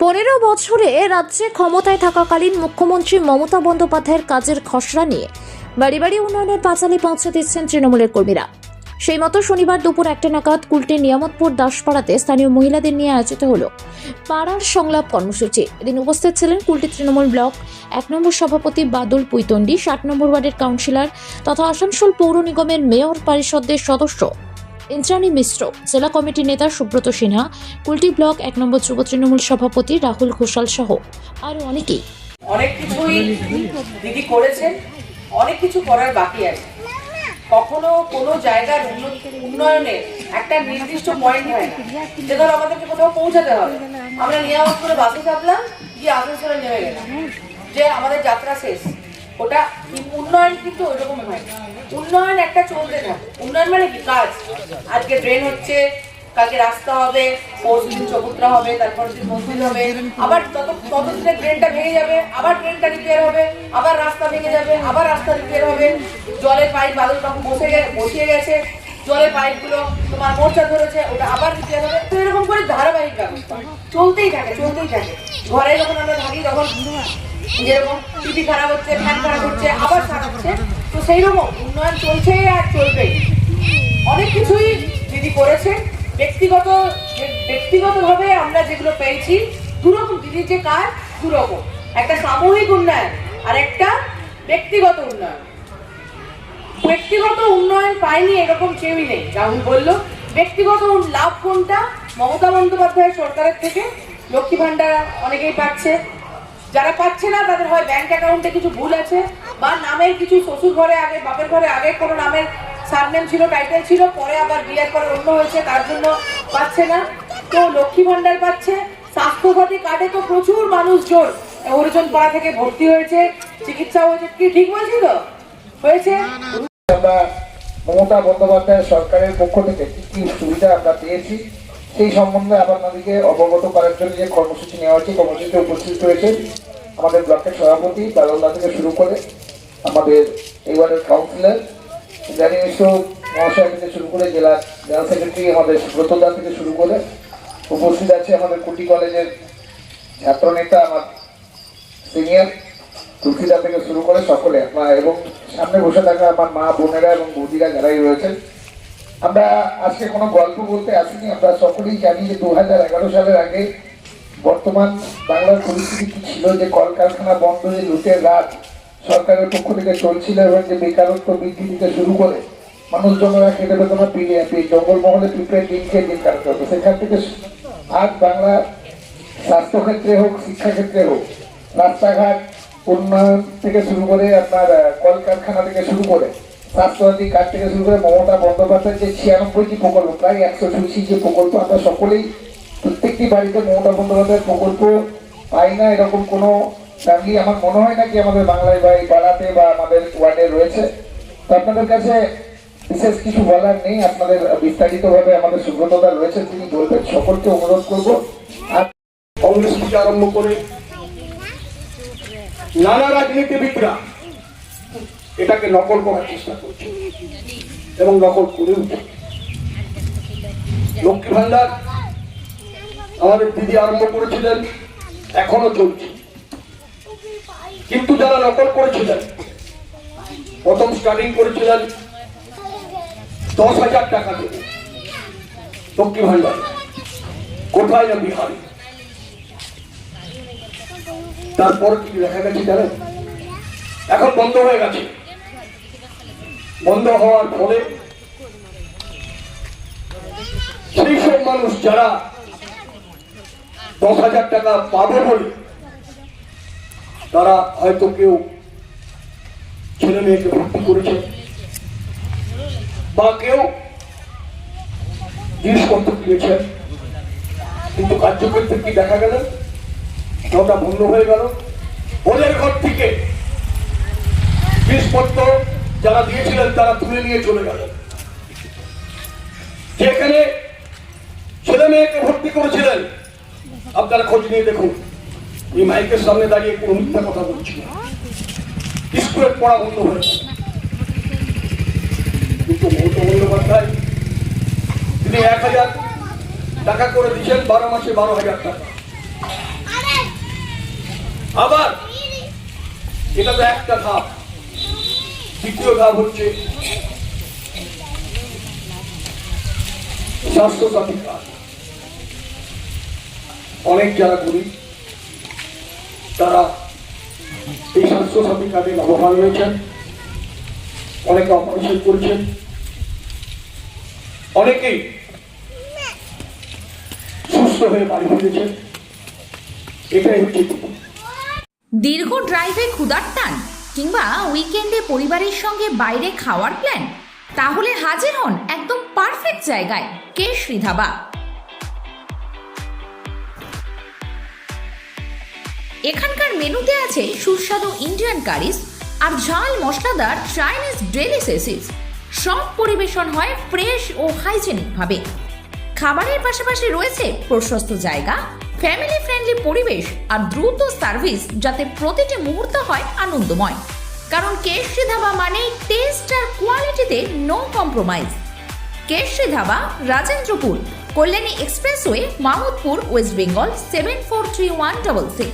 15 বছরে রাজ্যে ক্ষমতায় থাকাকালীন মুখ্যমন্ত্রী মমতা বন্দ্যোপাধ্যায়ের কাজের খসড়া নিয়ে বাড়ি বাড়ি উন্নয়নের পাঁচালি পৌঁছে দিচ্ছেন তৃণমূলের কর্মীরা। সেই মতো শনিবার দুপুর 1টা নাগাদ কুলটির নিয়ামতপুর দাসপাড়াতে স্থানীয় মহিলাদের নিয়ে আয়োজিত হলো পাড়ার সংলাপ কর্মসূচি। এদিন উপস্থিত ছিলেন কুলটি তৃণমূল ব্লক 1 নম্বর সভাপতি বাদল পুইতন্ডি, 60 নম্বর ওয়ার্ডের কাউন্সিলর তথা আসানসোল পৌর নিগমের মেয়র পরিষদের সদস্য ইন্দ্রাণী মিশ্র, জেলা কমিটির নেতা সুব্রত সিনহা, কুলটি ব্লক 1 নম্বর যুব তৃণমূল সভাপতি রাহুল ঘোষাল সহ আরো অনেকেই। অনেক কিছুই দিদি করেছেন, অনেক কিছু করার বাকি আছে। কখনো কোনো জায়গার উন্নয়নে একটা নির্দিষ্ট পয়েন্ট হয় না, যে ধর আমাদেরকে কোথাও পৌঁছাতে হবে, আমরা নিয়ামতপুরে বাসে চাপলাম, গিয়ে আসানসোলে নেমে গেলাম, যে আমাদের যাত্রা শেষ। ওটা উন্নয়ন কিন্তু ওইরকম হয় না। উন্নয়ন একটা চলতে থাকে। উন্নয়ন মানে কি? কাজ। আজকে ড্রেন হচ্ছে, কালকে রাস্তা হবে, পরশুদিন চবুতরা হবে, তারপর দিন মন্দির হবে, আবার ততদিনে ড্রেনটা ভেঙে যাবে, আবার ড্রেনটা রিপেয়ার হবে, আবার রাস্তা ভেঙে যাবে, আবার রাস্তা রিপেয়ার হবে। জলের পাইপ বাদল কাকু বসিয়ে গেছে, জলের পাইপগুলো তোমার মোর্চা ধরেছে, ওটা আবার রিপেয়ার হবে। তো এরকম করে ধারাবাহিক ব্যবস্থা চলতেই থাকে। ঘরে যখন আমরা থাকি তখন যেরকম টিভি খারাপ হচ্ছে, ফ্যান খারাপ হচ্ছে, আবার সারাচ্ছে, তো সেই রকম উন্নয়ন চলছে আর চলবেই। অনেক কিছুই দিদি করেছে। ব্যক্তিগতভাবে আমরা যেগুলো পেয়েছি দুরকম, দিদির যে কাজ দুরকম, একটা সামূহিক উন্নয়ন আর একটা ব্যক্তিগত উন্নয়ন। ব্যক্তিগত উন্নয়ন পায়নি এরকম কেউই নেই। রাহুল বলল ব্যক্তিগত লাভ কোনটা? মমতা বন্দ্যোপাধ্যায় সরকারের থেকে লক্ষ্মী ভান্ডার অনেকেই পাচ্ছে, যারা পাচ্ছে না তাদের হয় ব্যাংক অ্যাকাউন্টে কিছু ভুল আছে, বা নামের কিছু শ্বশুর ঘরে আগে বাপের ঘরে আগে কোনো নামের সারনেম ছিল, টাইটেল ছিল, পরে আবার বিয়ের পরে অন্য হয়েছে, তার জন্য পাচ্ছে না। তো লক্ষ্মী ভান্ডার পাচ্ছে। স্বাস্থ্যসাথী কার্ডে তো প্রচুর মানুষজন হরিজন পাড়া থেকে ভর্তি হয়েছে, চিকিৎসা হয়েছে। কি ঠিক বলছি তো? হয়েছে। আমরা মমতা বন্দ্যোপাধ্যায় সরকারের পক্ষ থেকে কি কি সুবিধা আমরা পেয়েছি সেই সম্বন্ধে আপনাদেরকে অবগত করার জন্য যে কর্মসূচি নেওয়া হয়েছে, কর্মসূচিতে উপস্থিত রয়েছে আমাদের ব্লকের সভাপতি বাদলদা থেকে শুরু করে আমাদের এই ওয়ার্ডের কাউন্সিলর ইন্দ্রাণী মিশ্র মহাশয় থেকে শুরু করে জেলা সেক্রেটারি আমাদের সুব্রতদা থেকে শুরু করে উপস্থিত আছে আমাদের কুটি কলেজের ছাত্রনেতা আমার সিনিয়র তুলসীদা থেকে শুরু করে সকলে, এবং সামনে বসে থাকা আমার মা বোনেরা এবং বৌদিরা যারাই রয়েছেন। আমরা আজকে কোনো গল্প বলতে আসিনি। আমরা সকলেই জানি যে 2011 সালের আগে বর্তমান বাংলার পরিস্থিতি কি ছিল, যে কলকারখানা বন্ধ, যে লুটের রাত সরকারের পক্ষ থেকে চলছিল, এবং যে বেকারত্ব বৃদ্ধি থেকে শুরু করে মানুষজনেরা খেতে পেত না, জঙ্গলমহলে পিঁপড়ের দিন খেয়ে দিন কাটাতে হতো। সেখান থেকে আজ বাংলা স্বাস্থ্যক্ষেত্রে হোক, শিক্ষাক্ষেত্রে হোক, রাস্তাঘাট উন্নয়ন থেকে শুরু করে আপনার কলকারখানা থেকে শুরু করে স্বাস্থ্যসাথী কার্ড থেকে শুরু করে মমতা বন্দ্যোপাধ্যায়ের যে 96টি প্রকল্প, প্রায় 100 যে প্রকল্প, আমরা সকলেই প্রত্যেকটি বাড়িতে মমতা বন্দ্যোপাধ্যায়ের প্রকল্প পাই না এরকম কোনো ফ্যামিলি আমার মনে হয় না কি আমাদের বাংলায় বা এই পাড়াতে বা আমাদের ওয়ার্ডে রয়েছে। তো আপনাদের কাছে বিশেষ কিছু বলার নেই, আপনাদের বিস্তারিতভাবে আমাদের সুব্রতদা রয়েছে, তিনি বলবেন। সকলকে অনুরোধ করবো। আর কংগ্রেস থেকে আরম্ভ করে নানা রাজনীতিবিদরা এটাকে নকল করার চেষ্টা করছে এবং নকল করে উঠছে। লক্ষ্মী ভান্ডার আমাদের দিদি আরম্ভ করেছিলেন, এখনো চলছে, কিন্তু যারা নকল করেছিলেন, প্রথম স্টার্টিং করেছিলেন 10,000 টাকা দেবে লক্ষ্মী ভান্ডার, কোথায় না বিহারে। তারপর কি দেখা গেছে জানেন? এখন বন্ধ হয়ে গেছে। বন্ধ হওয়ার ফলে সেই সব মানুষ যারা 10,000 টাকা পাবে বলে তারা হয়তো কেউ ছেলে মেয়েকে ভর্তি করেছে, বা কেউ জিনিসপত্র কিনেছেন, কিন্তু কার্যক্ষেত্রে কি দেখা গেল? ওটা বন্ধ হয়ে গেল। ওদের ঘর থেকে জিনিসপত্র যারা দিয়েছিলেন তারা তুলে নিয়ে চলে গেল। যেখানে ছেলে মেয়েকে ভর্তি করেছিলেন, আপনারা খোঁজ নিয়ে দেখুন, এই মাইকের সামনে দাঁড়িয়ে কোনো মিথ্যা কথা বলছি না, স্কুলের পড়া বন্ধ হয়েছে। কিন্তু মমতা বন্দ্যোপাধ্যায় তিনি 1,000 টাকা করে দিচ্ছেন, 12 মাসে 12,000 টাকা। আবার এটা তো একটা ধাপ, দ্বিতীয় ধাপ হচ্ছে স্বাস্থ্যসাথী কার্ড। অনেক যারা গরিব তারা এই স্বাস্থ্যসাথী কার্ডে লাভবান হয়েছেন, অনেকে অপারেশন করেছেন, অনেকেই সুস্থ হয়ে বাড়ি ফিরেছেন। এটাই হচ্ছে দীর্ঘ ড্রাইভে ক্ষুধার টান কিংবা উইকেন্ডে পরিবারের সঙ্গে বাইরে খাওয়ার প্ল্যান, তাহলে হাজির হন একদম পারফেক্ট জায়গায়, কেশরী ধাবা। এখানকার মেনুতে আছে সুস্বাদু ইন্ডিয়ান কারিজ আর ঝাল মশলাদার চাইনিজ ডেলিসিয়াস। সব পরিবেশন হয় ফ্রেশ ও হাইজেনিক ভাবে। খাবারের পাশাপাশি রয়েছে প্রশস্ত জায়গা, ফ্যামিলি ফ্রেন্ডলি পরিবেশ আর দ্রুত সার্ভিস, যাতে প্রতিটি মুহূর্ত হয় আনন্দময়। কারণ কেশরী ধাবা মানেই টেস্ট আর কোয়ালিটিতে no compromise. Keshari Dhaba, Rajendrapur, Kalyani expressway, Mahmudpur, West Bengal 743166।